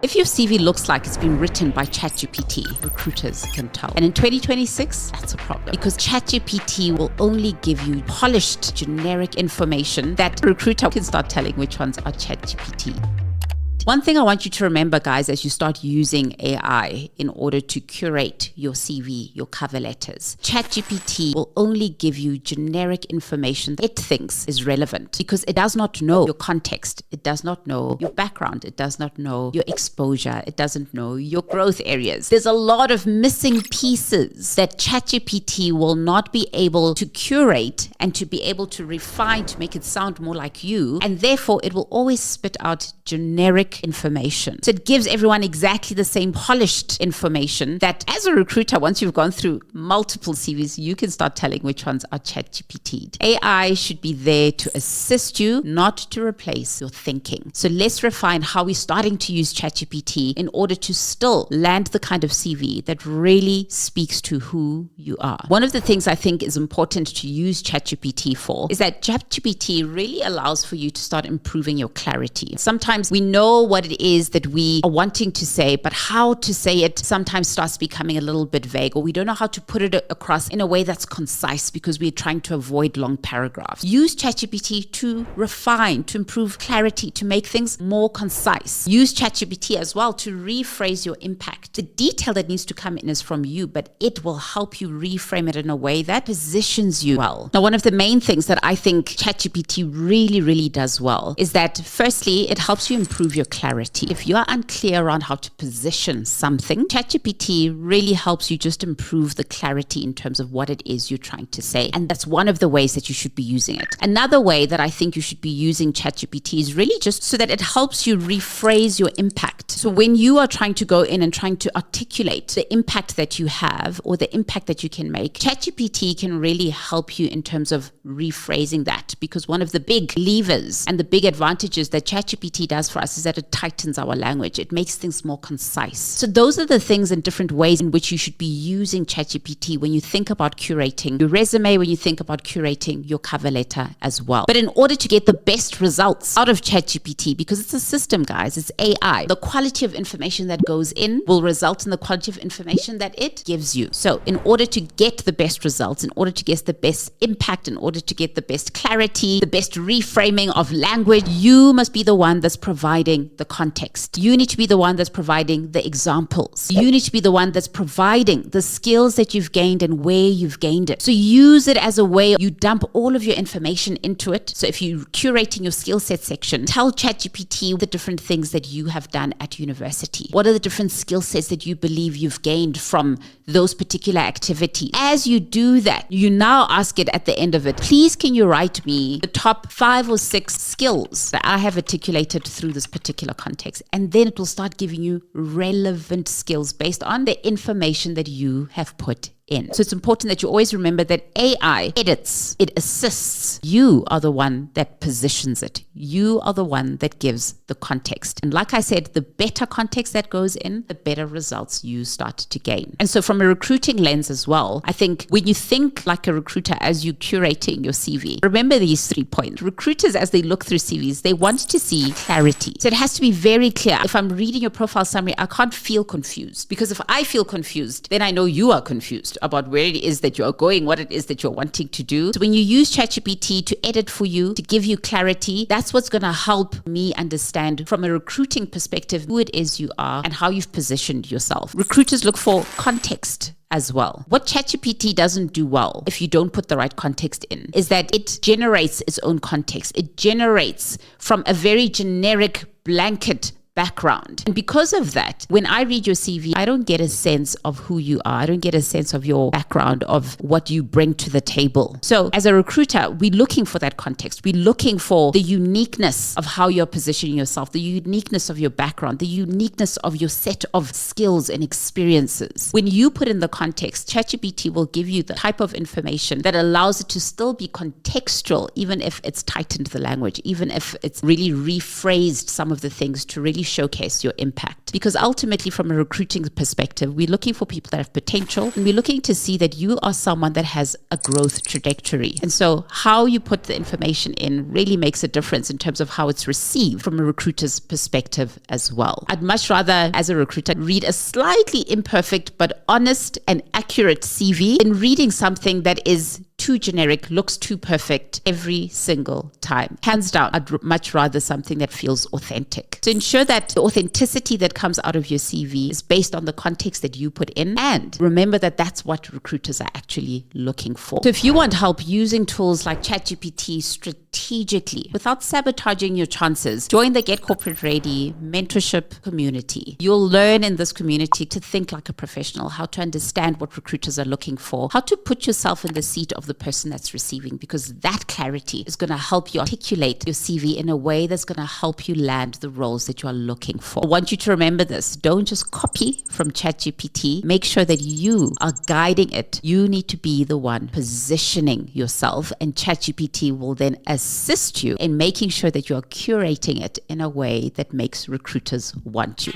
If your CV looks like it's been written by ChatGPT, recruiters can tell. And in 2026, that's a problem because ChatGPT will only give you polished, generic information that a recruiter can start telling which ones are ChatGPT. One thing I want you to remember, guys, as you start using AI in order to curate your CV, your cover letters, ChatGPT will only give you generic information that it thinks is relevant because it does not know your context. It does not know your background. It does not know your exposure. It doesn't know your growth areas. There's a lot of missing pieces that ChatGPT will not be able to curate and to be able to refine to make it sound more like you. And therefore, it will always spit out generic information. So it gives everyone exactly the same polished information that as a recruiter, once you've gone through multiple CVs, you can start telling which ones are ChatGPT. AI should be there to assist you, not to replace your thinking. So let's refine how we're starting to use ChatGPT in order to still land the kind of CV that really speaks to who you are. One of the things I think is important to use ChatGPT for is that ChatGPT really allows for you to start improving your clarity. Sometimes we know what it is that we are wanting to say, but how to say it sometimes starts becoming a little bit vague, or we don't know how to put it across in a way that's concise because we're trying to avoid long paragraphs. Use ChatGPT to refine, to improve clarity, to make things more concise. Use ChatGPT as well to rephrase your impact. The detail that needs to come in is from you, but it will help you reframe it in a way that positions you well. Now, one of the main things that I think ChatGPT really does well is that firstly, it helps you improve your clarity. If you are unclear around how to position something, ChatGPT really helps you just improve the clarity in terms of what it is you're trying to say. And that's one of the ways that you should be using it. Another way that I think you should be using ChatGPT is really just so that it helps you rephrase your impact. So when you are trying to go in and trying to articulate the impact that you have or the impact that you can make, ChatGPT can really help you in terms of rephrasing that, because one of the big levers and the big advantages that ChatGPT does for us is that it tightens our language. It makes things more concise. So those are the things and different ways in which you should be using ChatGPT when you think about curating your resume, when you think about curating your cover letter as well. But in order to get the best results out of ChatGPT, because it's a system, guys, it's AI, the quality of information that goes in will result in the quality of information that it gives you. So in order to get the best results, in order to get the best impact, in order to get the best clarity, the best reframing of language, you must be the one that's providing the context. You need to be the one that's providing the examples. You need to be the one that's providing the skills that you've gained and where you've gained it. So use it as a way you dump all of your information into it. So if you're curating your skill set section, tell ChatGPT the different things that you have done at university. What are the different skill sets that you believe you've gained from those particular activities? As you do that, you now ask it at the end of it, please can you write me the top 5 or 6 skills that I have articulated through this particular context? And then it will start giving you relevant skills based on the information that you have put in. So it's important that you always remember that AI edits, it assists. You are the one that positions it. You are the one that gives the context. And like I said, the better context that goes in, the better results you start to gain. And so from a recruiting lens as well, I think when you think like a recruiter as you're curating your CV, remember these 3 points. Recruiters, as they look through CVs, they want to see clarity. So it has to be very clear. If I'm reading your profile summary, I can't feel confused, because if I feel confused, then I know you are confused about where it is that you're going, what it is that you're wanting to do. So when you use ChatGPT to edit for you, to give you clarity, that's what's going to help me understand from a recruiting perspective who it is you are and how you've positioned yourself. Recruiters look for context as well. What ChatGPT doesn't do well, if you don't put the right context in, is that it generates its own context. It generates from a very generic blanket background. And because of that, when I read your CV, I don't get a sense of who you are. I don't get a sense of your background, of what you bring to the table. So as a recruiter, we're looking for that context. We're looking for the uniqueness of how you're positioning yourself, the uniqueness of your background, the uniqueness of your set of skills and experiences. When you put in the context, ChatGPT will give you the type of information that allows it to still be contextual, even if it's tightened the language, even if it's really rephrased some of the things to really showcase your impact. Because ultimately, from a recruiting perspective, we're looking for people that have potential, and we're looking to see that you are someone that has a growth trajectory. And so how you put the information in really makes a difference in terms of how it's received from a recruiter's perspective as well. I'd much rather, as a recruiter, read a slightly imperfect but honest and accurate CV than reading something that is too generic, looks too perfect every single time. Hands down, I'd much rather something that feels authentic. So ensure that the authenticity that comes out of your CV is based on the context that you put in. And remember that that's what recruiters are actually looking for. So if you want help using tools like ChatGPT strategically without sabotaging your chances, join the Get Corporate Ready mentorship community. You'll learn in this community to think like a professional, how to understand what recruiters are looking for, how to put yourself in the seat of the person that's receiving, because that clarity is going to help you articulate your CV in a way that's going to help you land the roles that you are looking for. I want you to remember this. Don't just copy from ChatGPT. Make sure that you are guiding it. You need to be the one positioning yourself, and ChatGPT will then assist you in making sure that you are curating it in a way that makes recruiters want you.